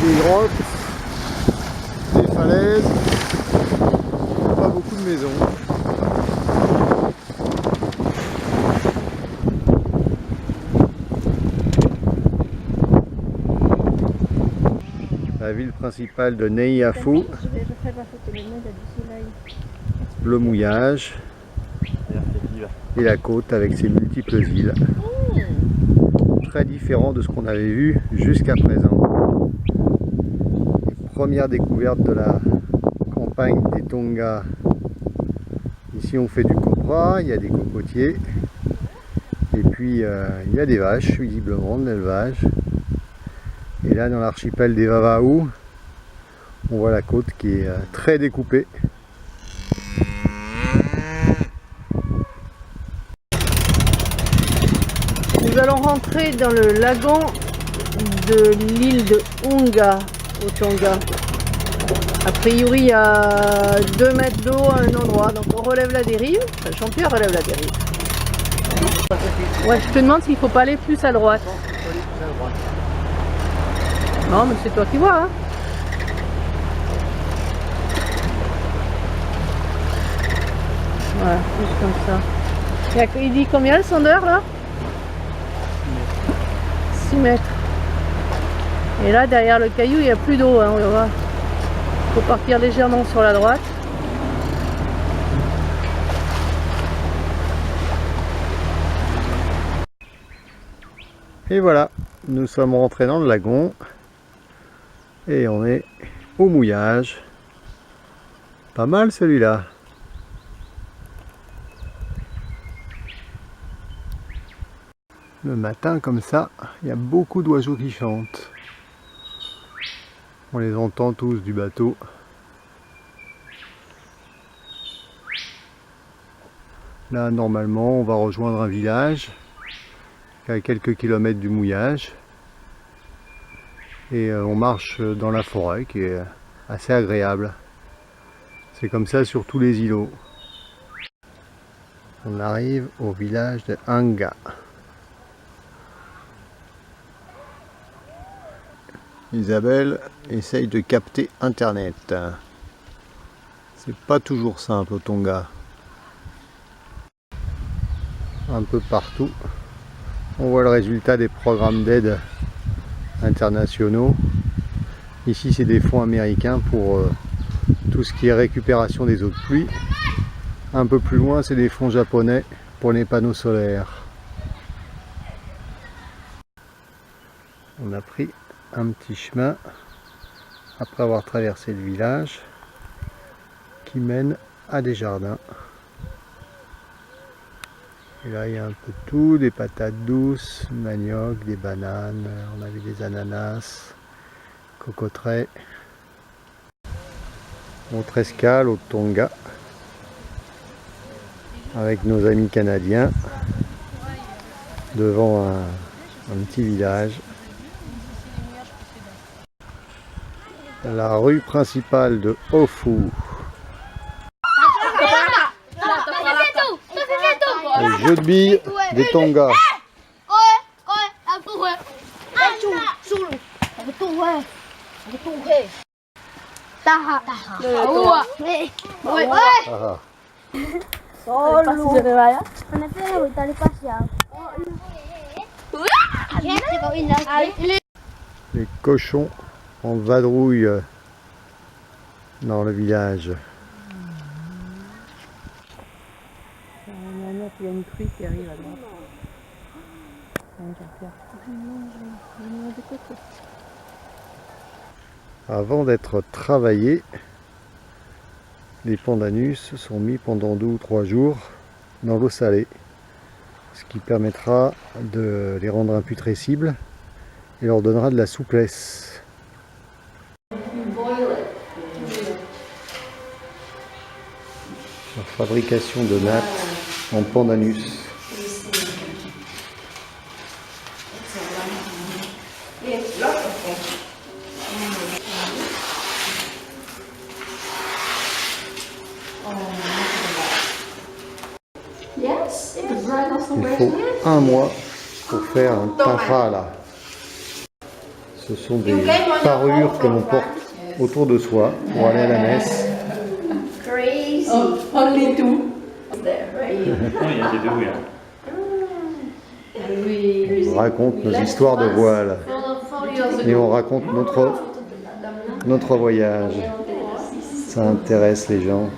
des grottes, des falaises, pas beaucoup de maisons. La ville principale de Neiafo, le mouillage et la côte avec ses multiples îles. Très différent de ce qu'on avait vu jusqu'à présent. Première découverte de la campagne des Tonga. Ici on fait du copra, il y a des cocotiers et puis il y a des vaches visiblement de l'élevage. Et là dans l'archipel des Vava'u, on voit la côte qui est très découpée. Nous allons rentrer dans le lagon de l'île de Hunga, au Tonga. A priori, il y a 2 mètres d'eau à un endroit, donc on relève la dérive. Enfin, le champion relève la dérive. Ouais, je te demande s'il ne faut pas aller plus à droite. Non, mais c'est toi qui vois, hein. Voilà, juste comme ça. Il dit combien le sondeur là? 6 mètres. Et là, derrière le caillou, il n'y a plus d'eau, hein, on va voir. Il faut partir légèrement sur la droite. Et voilà, nous sommes rentrés dans le lagon et on est au mouillage. Pas mal celui-là. Le matin comme ça, il y a beaucoup d'oiseaux qui chantent. On les entend tous du bateau. Là normalement on va rejoindre un village à quelques kilomètres du mouillage. Et on marche dans la forêt qui est assez agréable. C'est comme ça sur tous les îlots. On arrive au village de Hunga. Isabelle essaye de capter internet. C'est pas toujours simple au Tonga. Un peu partout, on voit le résultat des programmes d'aide internationaux. Ici c'est des fonds américains pour tout ce qui est récupération des eaux de pluie. Un peu plus loin c'est des fonds japonais pour les panneaux solaires. On a pris un petit chemin après avoir traversé le village qui mène à des jardins. Et là il y a un peu de tout, des patates douces, manioc, des bananes, on a vu des ananas, cocoteraies. Autre escale au Tonga avec nos amis canadiens devant un petit village. La rue principale de Ofu. Le jeu de billes des Tonga. Les cochons en vadrouille dans le village. Il y a une truie qui arrive à droite. Avant d'être travaillés, les pandanus sont mis pendant 2 ou 3 jours dans l'eau salée, ce qui permettra de les rendre imputrescibles et leur donnera de la souplesse. La fabrication de nattes en pandanus. Il faut 1 mois pour faire un taphala. Ce sont des parures que l'on porte autour de soi pour aller à la messe. Oh, only two. On raconte nos histoires de voile et on raconte notre voyage. Ça intéresse les gens.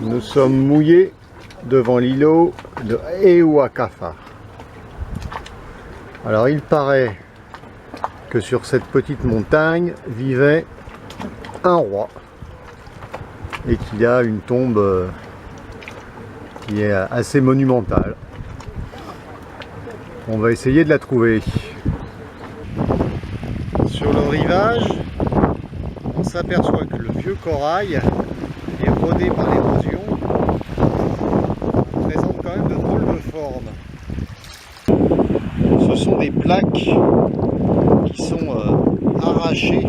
Nous sommes mouillés devant l'îlot de Ewakafa. Alors il paraît que sur cette petite montagne vivait un roi et qu'il y a une tombe qui est assez monumentale. On va essayer de la trouver. Sur le rivage, on s'aperçoit que le vieux corail, érodé par l'érosion, présente quand même de drôles de formes. Ce sont des plaques qui sont arrachées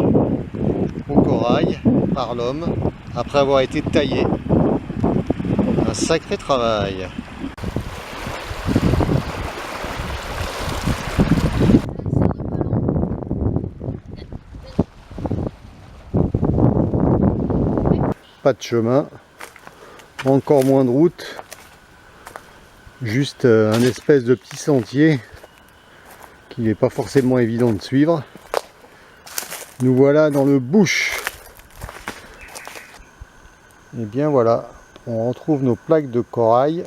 au corail par l'homme après avoir été taillées. Un sacré travail. Pas de chemin, encore moins de route, juste un espèce de petit sentier qui n'est pas forcément évident de suivre. Nous voilà dans le bush. Et bien voilà, on retrouve nos plaques de corail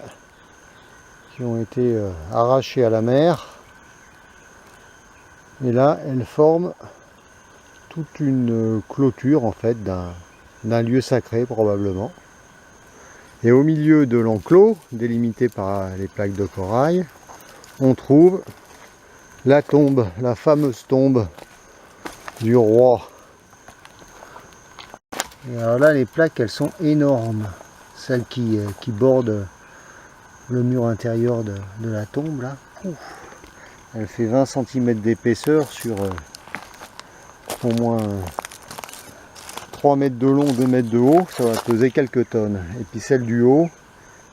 qui ont été arrachées à la mer. Et là, elles forment toute une clôture en fait d'un lieu sacré probablement. Et au milieu de l'enclos, délimité par les plaques de corail, on trouve la tombe, la fameuse tombe du roi. Et alors là, les plaques, elles sont énormes. Celles qui bordent le mur intérieur de la tombe, là. Ouf. Elle fait 20 cm d'épaisseur sur au moins 3 mètres de long, 2 mètres de haut. Ça va peser quelques tonnes. Et puis celle du haut,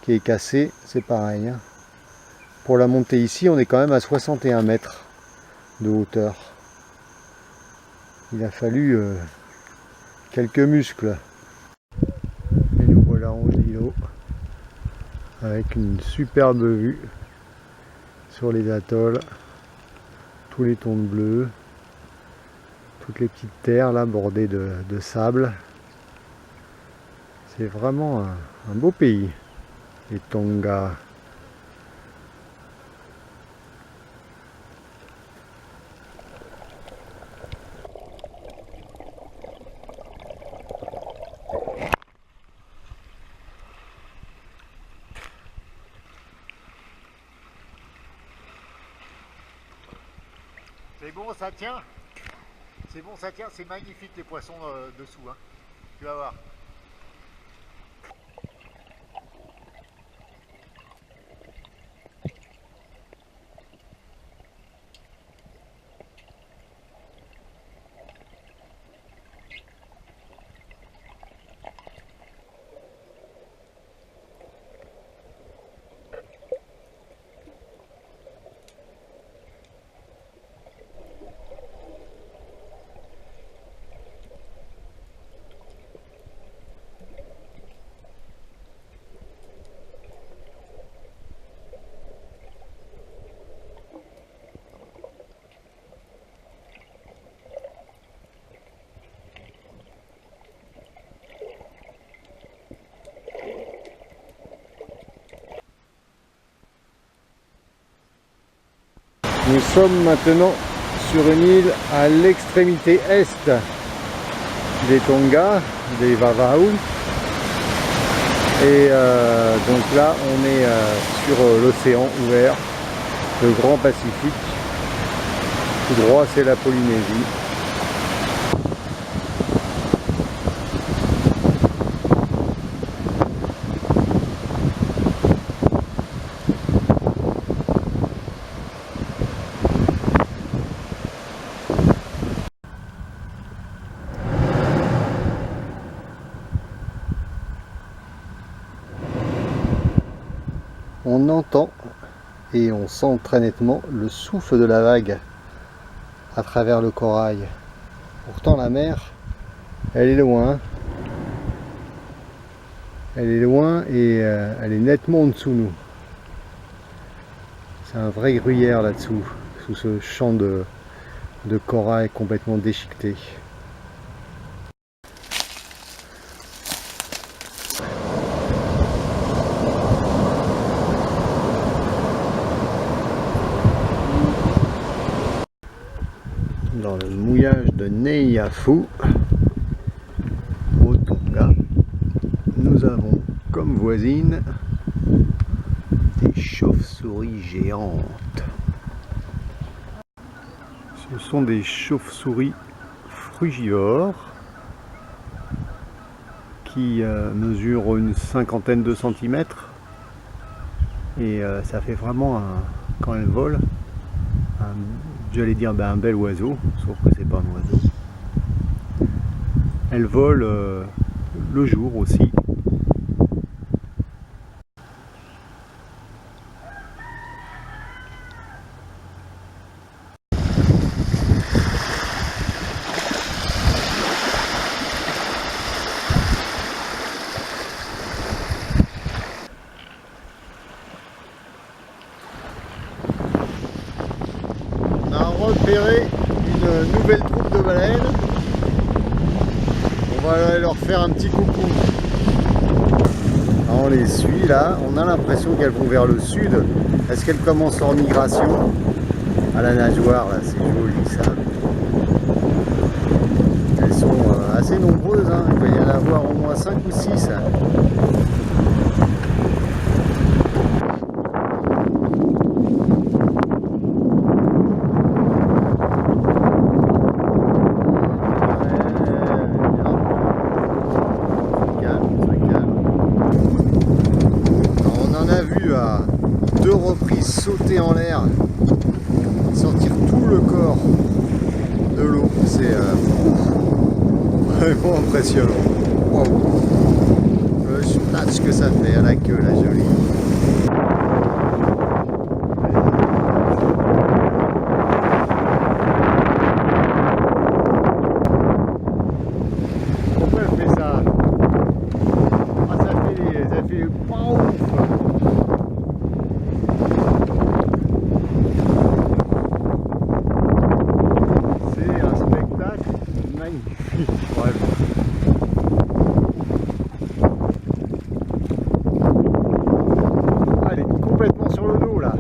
qui est cassée, c'est pareil. Hein. Pour la monter ici, on est quand même à 61 mètres de hauteur. Il a fallu quelques muscles. Et nous voilà en haut de l'îlot avec une superbe vue sur les atolls, tous les tons bleus, toutes les petites terres là bordées de sable. C'est vraiment un beau pays, les Tonga. C'est bon, ça tient. C'est bon, ça tient. C'est magnifique les poissons dessous. Hein. Tu vas voir. Nous sommes maintenant sur une île à l'extrémité est des Tonga, des Vava'u. Et donc là, on est sur l'océan ouvert, le Grand Pacifique. Tout droit, c'est la Polynésie. On entend et on sent très nettement le souffle de la vague à travers le corail. Pourtant la mer, elle est loin. Elle est loin et elle est nettement en dessous de nous. C'est un vrai gruyère là-dessous, sous ce champ de corail complètement déchiqueté. Dans le mouillage de Neiafu, au Tonga, nous avons comme voisine des chauves-souris géantes. Ce sont des chauves-souris frugivores qui mesurent une cinquantaine de centimètres et ça fait vraiment, quand elles volent, j'allais dire un bel oiseau, sauf que c'est pas un oiseau. Elles volent le jour aussi. On a repéré une nouvelle troupe de baleines. On va aller leur faire un petit coucou. On les suit là, on a l'impression qu'elles vont vers le sud. Est-ce qu'elles commencent leur migration à la nageoire là? C'est joli ça. Elles sont assez nombreuses, hein. Il va y en avoir au moins 5 ou 6. À 2 reprises sauter en l'air, sortir tout le corps de l'eau, c'est vraiment impressionnant. Wow. Le splash que ça fait à la queue, la jolie. Pourquoi elle fait ça? Ah, ça fait pas ouf. Magnifique, vraiment. Elle est complètement sur le dos là.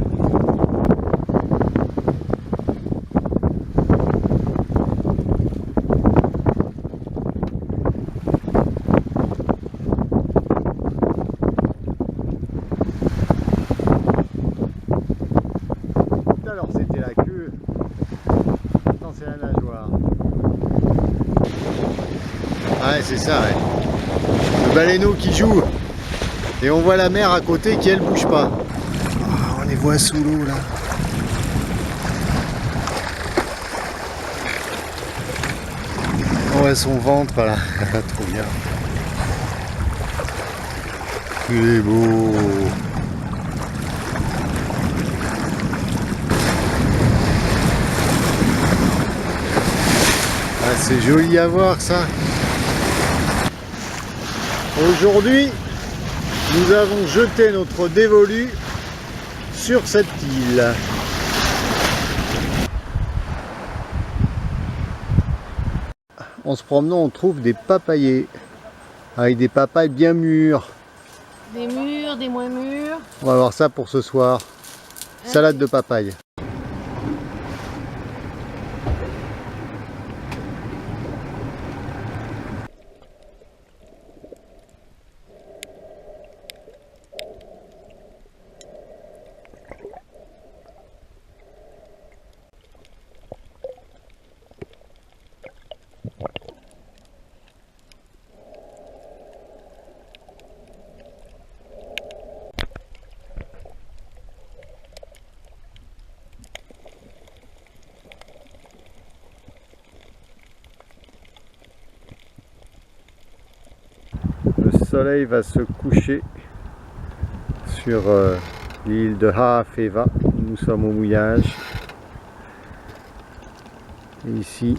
Tout à l'heure c'était la queue, maintenant c'est la nageoire. Ouais, c'est ça, ouais. Le baleineau qui joue. Et on voit la mer à côté qui, elle, bouge pas. Oh, on les voit sous l'eau, là. On voit son ventre, là. Trop bien. Il est beau. Ah, c'est joli à voir, ça. Aujourd'hui, nous avons jeté notre dévolu sur cette île. En se promenant, on trouve des papayers, avec des papayes bien mûres. Des mûrs, des moins mûrs. On va voir ça pour ce soir. Salade de papaye. Le soleil va se coucher sur l'île de Haafeva. Nous sommes au mouillage. Et ici,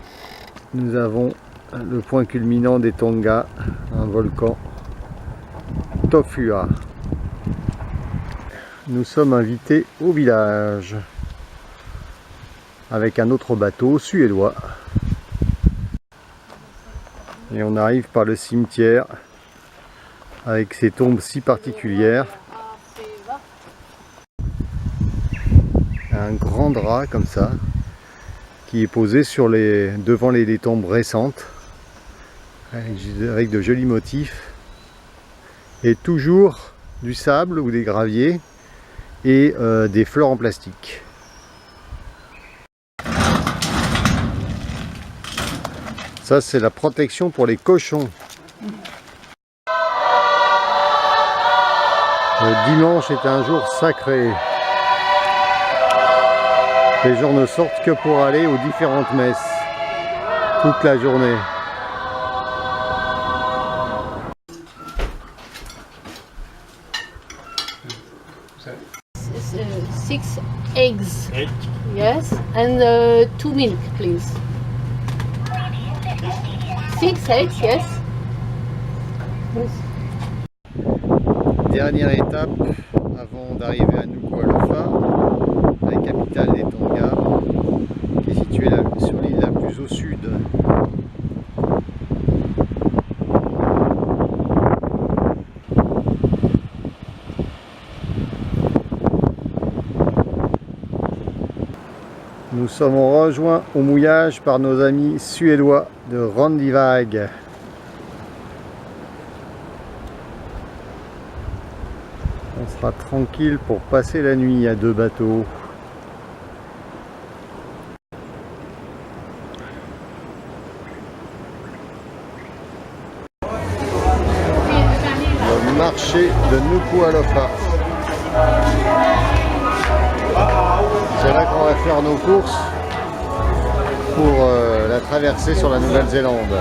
nous avons le point culminant des Tonga, un volcan Tofua. Nous sommes invités au village avec un autre bateau suédois. Et on arrive par le cimetière avec ces tombes si particulières. Un grand drap comme ça qui est posé sur devant les tombes récentes avec de jolis motifs et toujours du sable ou des graviers et des fleurs en plastique. Ça, c'est la protection pour les cochons. Le dimanche est un jour sacré. Les gens ne sortent que pour aller aux différentes messes toute la journée. Six eggs. Egg. Yes, and 2 milk, please. 6 eggs, yes. Dernière étape avant d'arriver à Nuku'alofa, la capitale des Tonga, qui est située sur l'île la plus au sud. Nous sommes rejoints au mouillage par nos amis suédois de Randivag. On sera tranquille pour passer la nuit à 2 bateaux. Le marché de Nuku'alofa. C'est là qu'on va faire nos courses pour la traversée sur la Nouvelle-Zélande.